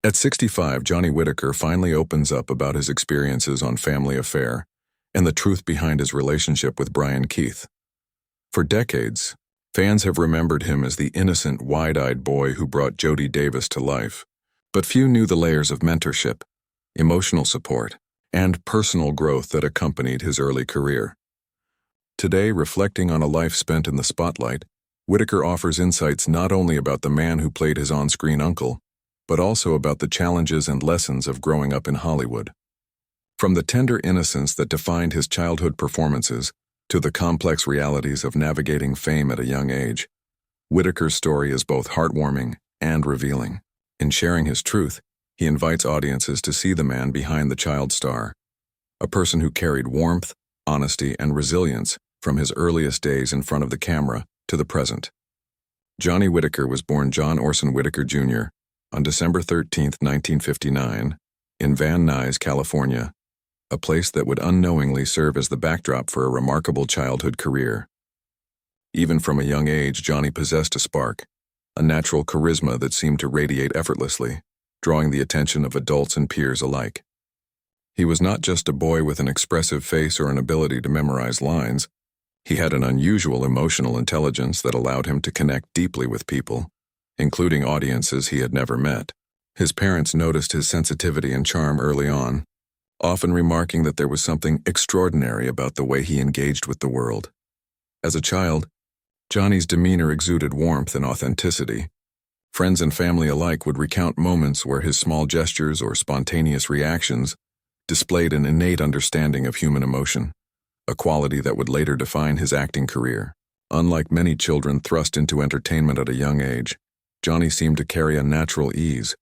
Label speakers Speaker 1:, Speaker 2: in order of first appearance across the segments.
Speaker 1: At 65, Johnny Whitaker finally opens up about his experiences on Family Affair and the truth behind his relationship with Brian Keith. For decades, fans have remembered him as the innocent, wide-eyed boy who brought Jody Davis to life, but few knew the layers of mentorship, emotional support, and personal growth that accompanied his early career. Today, reflecting on a life spent in the spotlight, Whitaker offers insights not only about the man who played his on-screen uncle, but also about the challenges and lessons of growing up in Hollywood. From the tender innocence that defined his childhood performances to the complex realities of navigating fame at a young age, Whitaker's story is both heartwarming and revealing. In sharing his truth, he invites audiences to see the man behind the child star, a person who carried warmth, honesty, and resilience from his earliest days in front of the camera to the present. Johnny Whitaker was born John Orson Whitaker, Jr. on December 13, 1959, in Van Nuys, California, a place that would unknowingly serve as the backdrop for a remarkable childhood career. Even from a young age, Johnny possessed a spark, a natural charisma that seemed to radiate effortlessly, drawing the attention of adults and peers alike. He was not just a boy with an expressive face or an ability to memorize lines. He had an unusual emotional intelligence that allowed him to connect deeply with people, including audiences he had never met. His parents noticed his sensitivity and charm early on, often remarking that there was something extraordinary about the way he engaged with the world. As a child, Johnny's demeanor exuded warmth and authenticity. Friends and family alike would recount moments where his small gestures or spontaneous reactions displayed an innate understanding of human emotion, a quality that would later define his acting career. Unlike many children thrust into entertainment at a young age, Johnny seemed to carry a natural ease,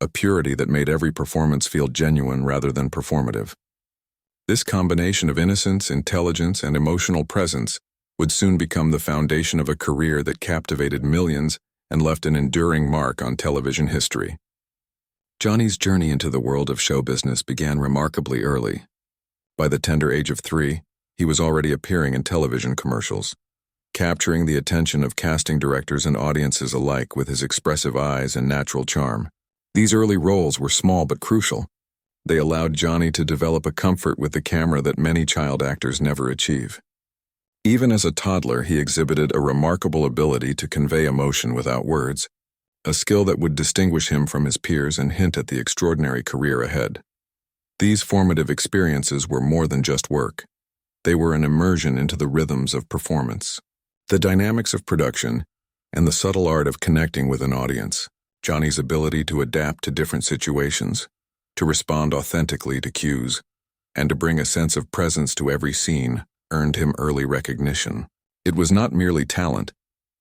Speaker 1: a purity that made every performance feel genuine rather than performative. This combination of innocence, intelligence, and emotional presence would soon become the foundation of a career that captivated millions and left an enduring mark on television history. Johnny's journey into the world of show business began remarkably early. By the tender age of 3, he was already appearing in television commercials, capturing the attention of casting directors and audiences alike with his expressive eyes and natural charm. These early roles were small but crucial. They allowed Johnny to develop a comfort with the camera that many child actors never achieve. Even as a toddler, he exhibited a remarkable ability to convey emotion without words, a skill that would distinguish him from his peers and hint at the extraordinary career ahead. These formative experiences were more than just work. They were an immersion into the rhythms of performance, the dynamics of production, and the subtle art of connecting with an audience. Johnny's ability to adapt to different situations, to respond authentically to cues, and to bring a sense of presence to every scene earned him early recognition. It was not merely talent,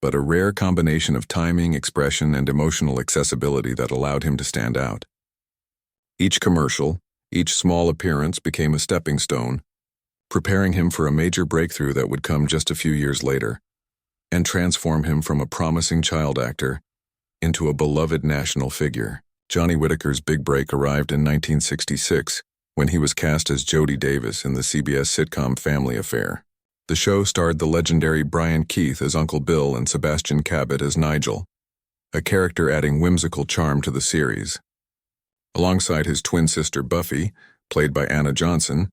Speaker 1: but a rare combination of timing, expression, and emotional accessibility that allowed him to stand out. Each commercial, each small appearance became a stepping stone, preparing him for a major breakthrough that would come just a few years later, and transform him from a promising child actor into a beloved national figure. Johnny Whitaker's big break arrived in 1966 when he was cast as Jody Davis in the CBS sitcom Family Affair. The show starred the legendary Brian Keith as Uncle Bill and Sebastian Cabot as Nigel, a character adding whimsical charm to the series. Alongside his twin sister Buffy, played by Anna Johnson,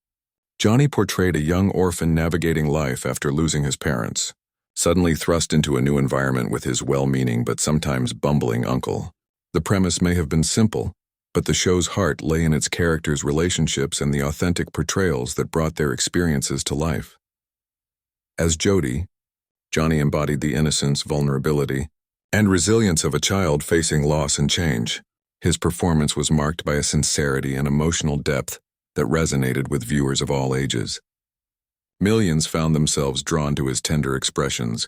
Speaker 1: Johnny portrayed a young orphan navigating life after losing his parents, suddenly thrust into a new environment with his well-meaning but sometimes bumbling uncle. The premise may have been simple, but the show's heart lay in its characters' relationships and the authentic portrayals that brought their experiences to life. As Jody, Johnny embodied the innocence, vulnerability, and resilience of a child facing loss and change. His performance was marked by a sincerity and emotional depth that resonated with viewers of all ages. Millions found themselves drawn to his tender expressions,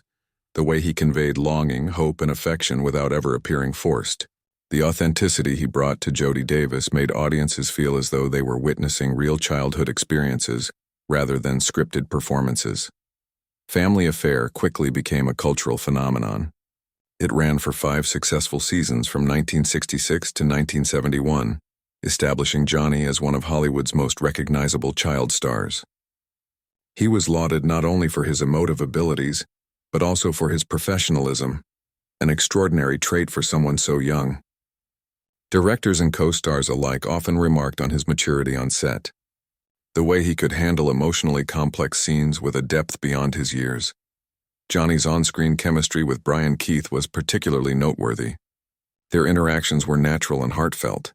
Speaker 1: the way he conveyed longing, hope, and affection without ever appearing forced. The authenticity he brought to Jody Davis made audiences feel as though they were witnessing real childhood experiences rather than scripted performances. Family Affair quickly became a cultural phenomenon. It ran for 5 successful seasons from 1966 to 1971, establishing Johnny as one of Hollywood's most recognizable child stars. He was lauded not only for his emotive abilities, but also for his professionalism, an extraordinary trait for someone so young. Directors and co-stars alike often remarked on his maturity on set, the way he could handle emotionally complex scenes with a depth beyond his years. Johnny's on-screen chemistry with Brian Keith was particularly noteworthy. Their interactions were natural and heartfelt,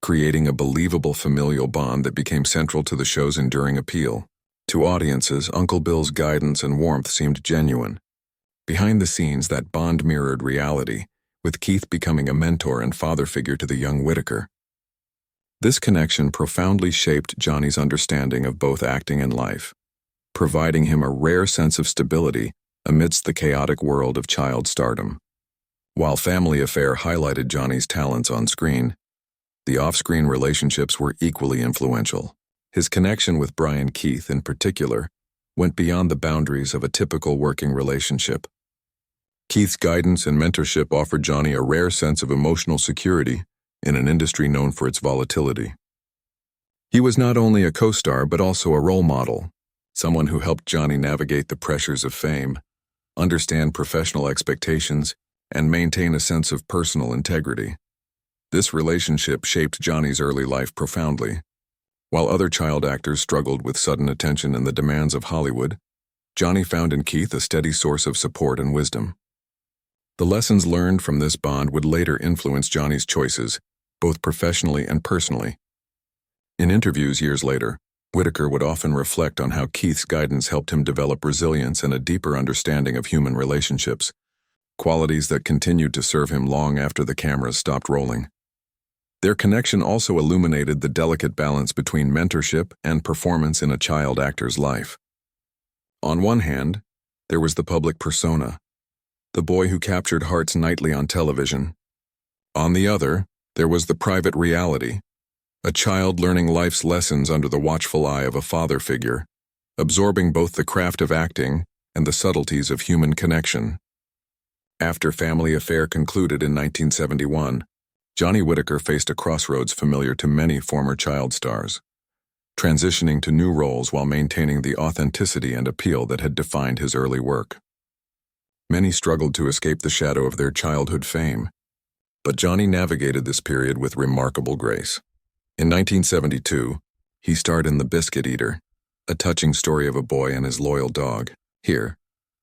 Speaker 1: creating a believable familial bond that became central to the show's enduring appeal. To audiences, Uncle Bill's guidance and warmth seemed genuine. Behind the scenes, that bond mirrored reality, with Keith becoming a mentor and father figure to the young Whitaker. This connection profoundly shaped Johnny's understanding of both acting and life, providing him a rare sense of stability amidst the chaotic world of child stardom. While Family Affair highlighted Johnny's talents on screen, the off-screen relationships were equally influential. His connection with Brian Keith, in particular, went beyond the boundaries of a typical working relationship. Keith's guidance and mentorship offered Johnny a rare sense of emotional security in an industry known for its volatility. He was not only a co-star but also a role model, someone who helped Johnny navigate the pressures of fame, understand professional expectations, and maintain a sense of personal integrity. This relationship shaped Johnny's early life profoundly. While other child actors struggled with sudden attention and the demands of Hollywood, Johnny found in Keith a steady source of support and wisdom. The lessons learned from this bond would later influence Johnny's choices, both professionally and personally. In interviews years later, Whitaker would often reflect on how Keith's guidance helped him develop resilience and a deeper understanding of human relationships, qualities that continued to serve him long after the cameras stopped rolling. Their connection also illuminated the delicate balance between mentorship and performance in a child actor's life. On one hand, there was the public persona, the boy who captured hearts nightly on television. On the other, there was the private reality, a child learning life's lessons under the watchful eye of a father figure, absorbing both the craft of acting and the subtleties of human connection. After Family Affair concluded in 1971, Johnny Whitaker faced a crossroads familiar to many former child stars, transitioning to new roles while maintaining the authenticity and appeal that had defined his early work. Many struggled to escape the shadow of their childhood fame, but Johnny navigated this period with remarkable grace. In 1972, he starred in The Biscuit Eater, a touching story of a boy and his loyal dog. Here,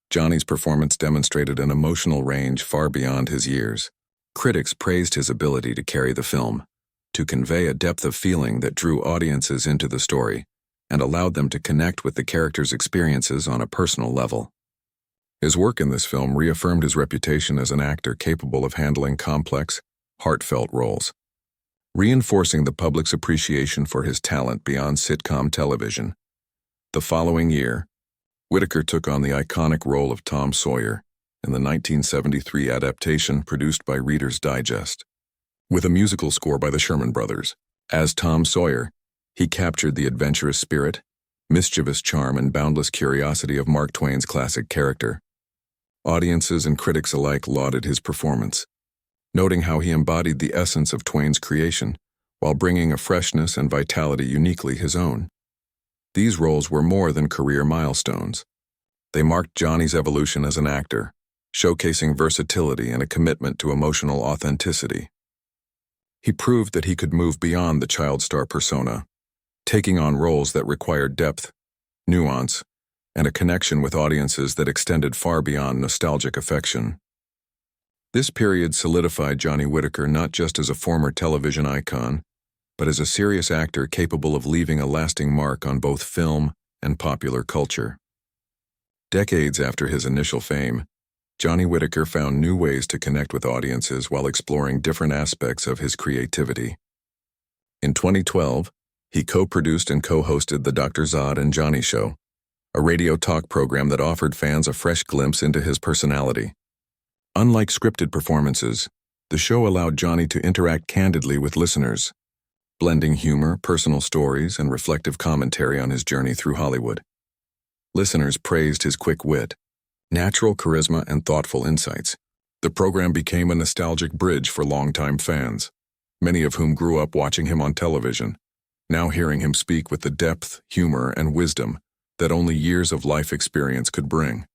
Speaker 1: Johnny's performance demonstrated an emotional range far beyond his years. Critics praised his ability to carry the film, to convey a depth of feeling that drew audiences into the story and allowed them to connect with the character's experiences on a personal level. His work in this film reaffirmed his reputation as an actor capable of handling complex, heartfelt roles, reinforcing the public's appreciation for his talent beyond sitcom television. The following year, Whitaker took on the iconic role of Tom Sawyer in the 1973 adaptation produced by Reader's Digest. With a musical score by the Sherman Brothers, as Tom Sawyer, he captured the adventurous spirit, mischievous charm, and boundless curiosity of Mark Twain's classic character. Audiences and critics alike lauded his performance, noting how he embodied the essence of Twain's creation while bringing a freshness and vitality uniquely his own. These roles were more than career milestones. They marked Johnny's evolution as an actor, showcasing versatility and a commitment to emotional authenticity. He proved that he could move beyond the child star persona, taking on roles that required depth, nuance, and a connection with audiences that extended far beyond nostalgic affection. This period solidified Johnny Whitaker not just as a former television icon, but as a serious actor capable of leaving a lasting mark on both film and popular culture. Decades after his initial fame, Johnny Whitaker found new ways to connect with audiences while exploring different aspects of his creativity. In 2012, he co-produced and co-hosted The Dr. Zod and Johnny Show, a radio talk program that offered fans a fresh glimpse into his personality. Unlike scripted performances, the show allowed Johnny to interact candidly with listeners, blending humor, personal stories, and reflective commentary on his journey through Hollywood. Listeners praised his quick wit, natural charisma, and thoughtful insights. The program became a nostalgic bridge for longtime fans, many of whom grew up watching him on television, now hearing him speak with the depth, humor, and wisdom that only years of life experience could bring.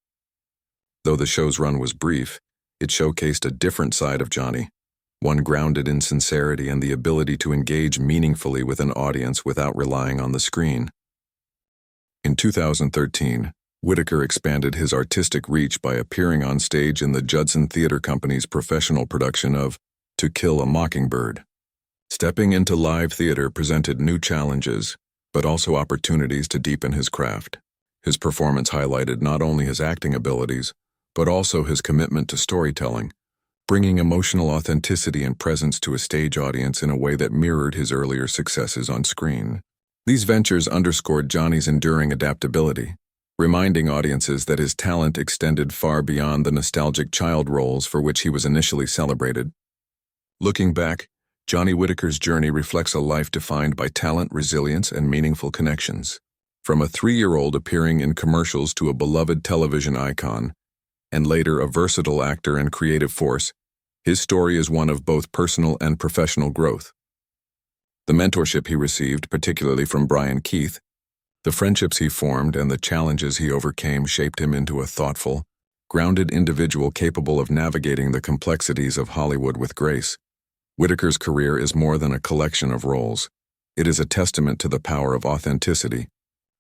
Speaker 1: Though the show's run was brief, it showcased a different side of Johnny, one grounded in sincerity and the ability to engage meaningfully with an audience without relying on the screen. In 2013, Whitaker expanded his artistic reach by appearing on stage in the Judson Theater Company's professional production of To Kill a Mockingbird. Stepping into live theater presented new challenges, but also opportunities to deepen his craft. His performance highlighted not only his acting abilities, but also his commitment to storytelling, bringing emotional authenticity and presence to a stage audience in a way that mirrored his earlier successes on screen. These ventures underscored Johnny's enduring adaptability, reminding audiences that his talent extended far beyond the nostalgic child roles for which he was initially celebrated. Looking back, Johnny Whitaker's journey reflects a life defined by talent, resilience, and meaningful connections. From a 3-year-old appearing in commercials to a beloved television icon, and later a versatile actor and creative force, his story is one of both personal and professional growth. The mentorship he received, particularly from Brian Keith, the friendships he formed, and the challenges he overcame shaped him into a thoughtful, grounded individual capable of navigating the complexities of Hollywood with grace. Whitaker's career is more than a collection of roles. It is a testament to the power of authenticity,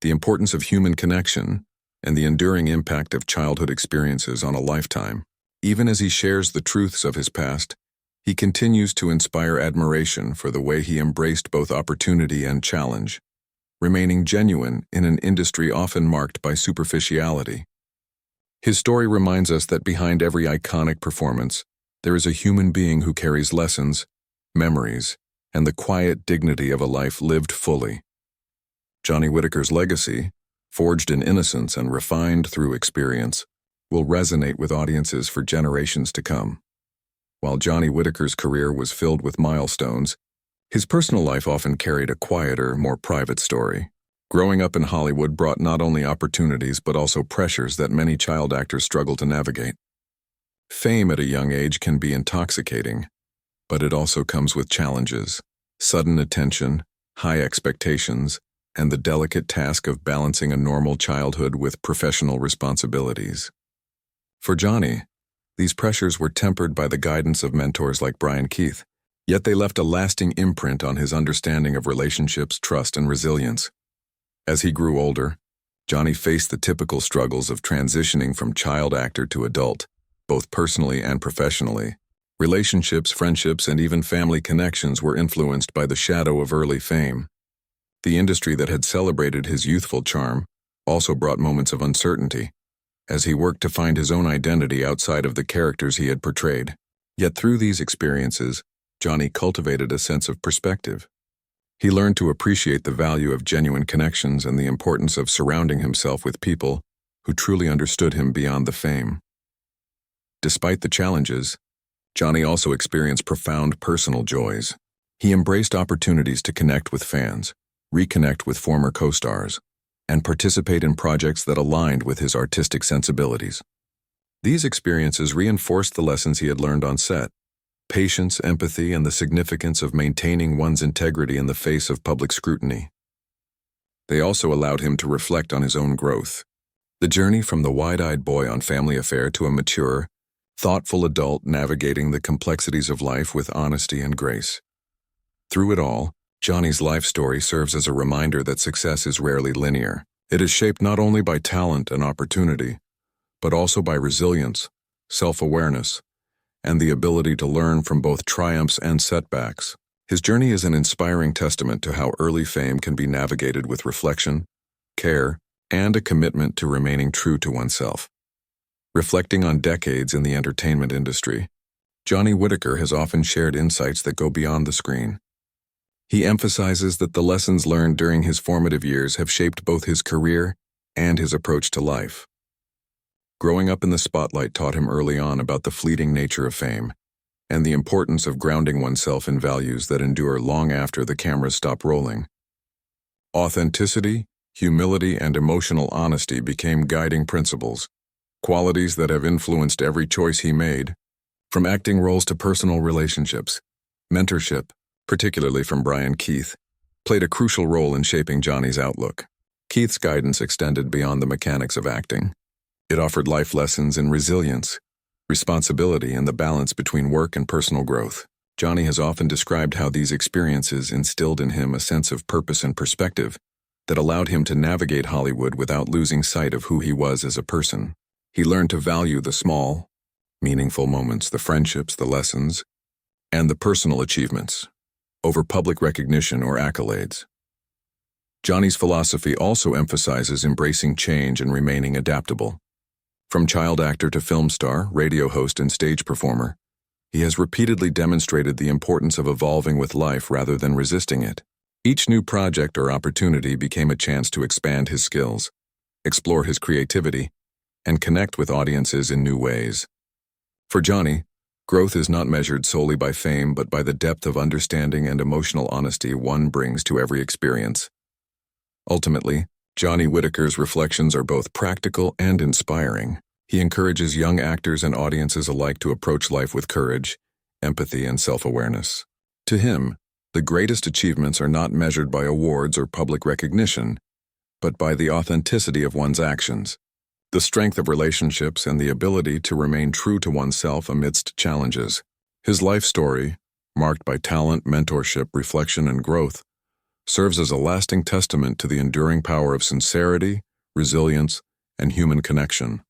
Speaker 1: the importance of human connection, and the enduring impact of childhood experiences on a lifetime. Even as he shares the truths of his past, he continues to inspire admiration for the way he embraced both opportunity and challenge, remaining genuine in an industry often marked by superficiality. His story reminds us that behind every iconic performance, there is a human being who carries lessons, memories, and the quiet dignity of a life lived fully. Johnny Whitaker's legacy, forged in innocence and refined through experience, will resonate with audiences for generations to come. While Johnny Whitaker's career was filled with milestones, his personal life often carried a quieter, more private story. Growing up in Hollywood brought not only opportunities but also pressures that many child actors struggle to navigate. Fame at a young age can be intoxicating, but it also comes with challenges, sudden attention, high expectations, and the delicate task of balancing a normal childhood with professional responsibilities. For Johnny, these pressures were tempered by the guidance of mentors like Brian Keith, yet they left a lasting imprint on his understanding of relationships, trust, and resilience. As he grew older, Johnny faced the typical struggles of transitioning from child actor to adult, both personally and professionally. Relationships, friendships, and even family connections were influenced by the shadow of early fame. The industry that had celebrated his youthful charm also brought moments of uncertainty, as he worked to find his own identity outside of the characters he had portrayed. Yet through these experiences, Johnny cultivated a sense of perspective. He learned to appreciate the value of genuine connections and the importance of surrounding himself with people who truly understood him beyond the fame. Despite the challenges, Johnny also experienced profound personal joys. He embraced opportunities to connect with fans, reconnect with former co-stars, and participate in projects that aligned with his artistic sensibilities. These experiences reinforced the lessons he had learned on set: patience, empathy, and the significance of maintaining one's integrity in the face of public scrutiny. They also allowed him to reflect on his own growth. The journey from the wide-eyed boy on Family Affair to a mature, thoughtful adult navigating the complexities of life with honesty and grace. Through it all, Johnny's life story serves as a reminder that success is rarely linear. It is shaped not only by talent and opportunity, but also by resilience, self-awareness, and the ability to learn from both triumphs and setbacks. His journey is an inspiring testament to how early fame can be navigated with reflection, care, and a commitment to remaining true to oneself. Reflecting on decades in the entertainment industry, Johnny Whitaker has often shared insights that go beyond the screen. He emphasizes that the lessons learned during his formative years have shaped both his career and his approach to life. Growing up in the spotlight taught him early on about the fleeting nature of fame and the importance of grounding oneself in values that endure long after the cameras stop rolling. Authenticity, humility, and emotional honesty became guiding principles, qualities that have influenced every choice he made. From acting roles to personal relationships, mentorship, particularly from Brian Keith, played a crucial role in shaping Johnny's outlook. Keith's guidance extended beyond the mechanics of acting. It offered life lessons in resilience, responsibility, and the balance between work and personal growth. Johnny has often described how these experiences instilled in him a sense of purpose and perspective that allowed him to navigate Hollywood without losing sight of who he was as a person. He learned to value the small, meaningful moments, the friendships, the lessons, and the personal achievements over public recognition or accolades. Johnny's philosophy also emphasizes embracing change and remaining adaptable. From child actor to film star, radio host, and stage performer, he has repeatedly demonstrated the importance of evolving with life rather than resisting it. Each new project or opportunity became a chance to expand his skills, explore his creativity, and connect with audiences in new ways. For Johnny, growth is not measured solely by fame but by the depth of understanding and emotional honesty one brings to every experience. Ultimately, Johnny Whitaker's reflections are both practical and inspiring. He encourages young actors and audiences alike to approach life with courage, empathy, and self-awareness. To him, the greatest achievements are not measured by awards or public recognition, but by the authenticity of one's actions, the strength of relationships, and the ability to remain true to oneself amidst challenges. His life story, marked by talent, mentorship, reflection, and growth, serves as a lasting testament to the enduring power of sincerity, resilience, and human connection.